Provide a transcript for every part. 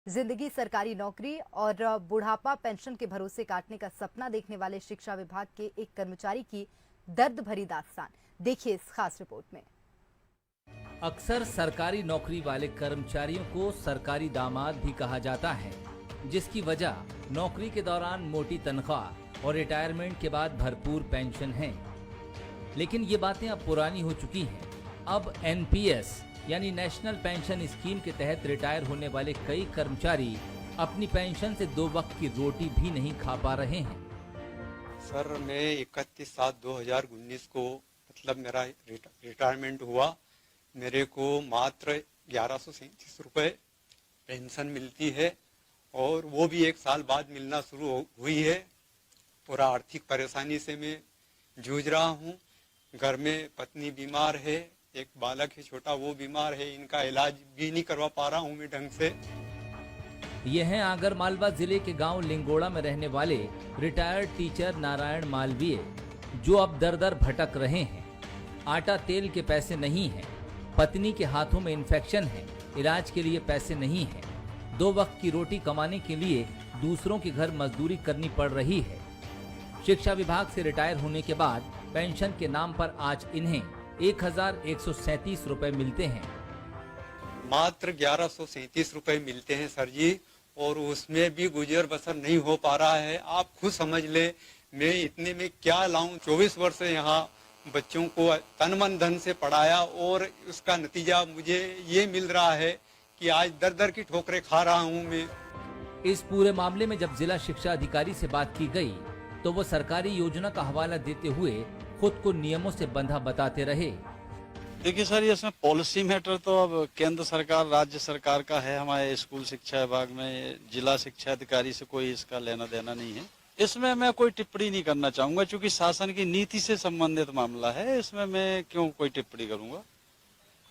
जिंदगी सरकारी नौकरी और बुढ़ापा पेंशन के भरोसे काटने का सपना देखने वाले शिक्षा विभाग के एक कर्मचारी की दर्द भरी दास्तान देखिए इस खास रिपोर्ट में। अक्सर सरकारी नौकरी वाले कर्मचारियों को सरकारी दामाद भी कहा जाता है, जिसकी वजह नौकरी के दौरान मोटी तनख्वाह और रिटायरमेंट के बाद भरपूर पेंशन है। लेकिन ये बातें अब पुरानी हो चुकी हैं। अब एनपीएस यानी नेशनल पेंशन स्कीम के तहत रिटायर होने वाले कई कर्मचारी अपनी पेंशन से 2 वक्त की रोटी भी नहीं खा पा रहे हैं। सर, मैं 31/7/2019 को मतलब मेरा रिटायरमेंट हुआ। मेरे को मात्र 1137 रुपये पेंशन मिलती है और वो भी 1 साल बाद मिलना शुरू हुई है। पूरा आर्थिक परेशानी से मैं जूझ रहा हूँ। घर में पत्नी बीमार है, एक बालक है छोटा, वो बीमार है। इनका इलाज भी नहीं करवा पा रहा हूँ मैं ढंग से। ये हैं आगरमालवा जिले के गांव लिंगोड़ा में रहने वाले रिटायर्ड टीचर नारायण मालवीय, जो अब दर दर भटक रहे हैं। आटा तेल के पैसे नहीं हैं, पत्नी के हाथों में इन्फेक्शन है, इलाज के लिए पैसे नहीं है, 2 वक्त की रोटी कमाने के लिए दूसरों के घर मजदूरी करनी पड़ रही है। शिक्षा विभाग से रिटायर होने के बाद पेंशन के नाम पर आज इन्हें 1137 रुपए मिलते हैं। मात्र 1137 रुपए मिलते हैं सर जी, और उसमें भी गुजर बसर नहीं हो पा रहा है। आप खुद समझ ले, मैं इतने में क्या लाऊं। 24 वर्ष से यहाँ बच्चों को तन मन धन से पढ़ाया और उसका नतीजा मुझे ये मिल रहा है कि आज दर दर की ठोकरें खा रहा हूँ मैं। इस पूरे मामले में जब जिला शिक्षा अधिकारी से बात की गई तो वो सरकारी योजना का हवाला देते हुए खुद को नियमों से बंधा बताते रहे। देखिए सर, ये इसमें पॉलिसी मैटर तो अब केंद्र सरकार राज्य सरकार का है। हमारे स्कूल शिक्षा विभाग में जिला शिक्षा अधिकारी से कोई इसका लेना देना नहीं है। इसमें मैं कोई टिप्पणी नहीं करना चाहूंगा, क्योंकि शासन की नीति से संबंधित मामला है। इसमें मैं क्यों कोई टिप्पणी करूंगा,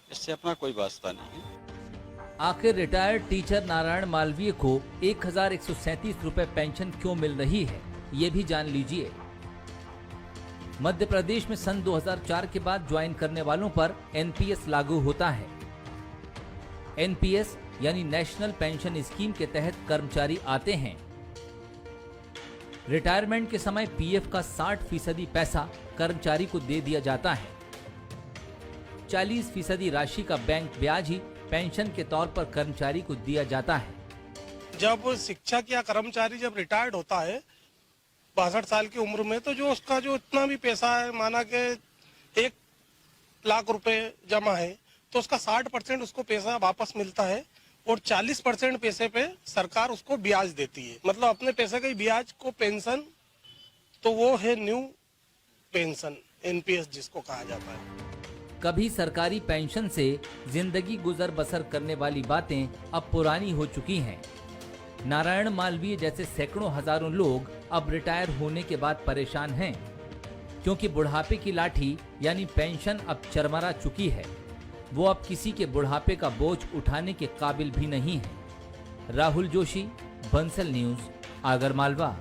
इससे अपना कोई वास्ता नहीं है। आखिर रिटायर्ड टीचर नारायण मालवीय को 1137 रुपए पेंशन क्यों मिल रही है, ये भी जान लीजिए। मध्य प्रदेश में सन 2004 के बाद ज्वाइन करने वालों पर एनपीएस लागू होता है। एनपीएस यानी नेशनल पेंशन स्कीम के तहत कर्मचारी आते हैं। रिटायरमेंट के समय पीएफ का 60% पैसा कर्मचारी को दे दिया जाता है। 40% राशि का बैंक ब्याज ही पेंशन के तौर पर कर्मचारी को दिया जाता है। जब शिक्षक या कर्मचारी जब रिटायर्ड होता है 62 साल की उम्र में, तो जो उसका जो इतना भी पैसा है, माना कि 1 लाख रुपए जमा है, तो उसका 60% उसको पैसा वापस मिलता है और 40% पैसे पे सरकार उसको ब्याज देती है। मतलब अपने पैसे के ब्याज को पेंशन, तो वो है न्यू पेंशन, एनपीएस जिसको कहा जाता है। कभी सरकारी पेंशन से जिंदगी गुजर बसर करने वाली बातें अब पुरानी हो चुकी हैं। नारायण मालवीय जैसे सैकड़ों हजारों लोग अब रिटायर होने के बाद परेशान हैं, क्योंकि बुढ़ापे की लाठी यानी पेंशन अब चरमरा चुकी है। वो अब किसी के बुढ़ापे का बोझ उठाने के काबिल भी नहीं है। राहुल जोशी, बंसल न्यूज, आगरमालवा।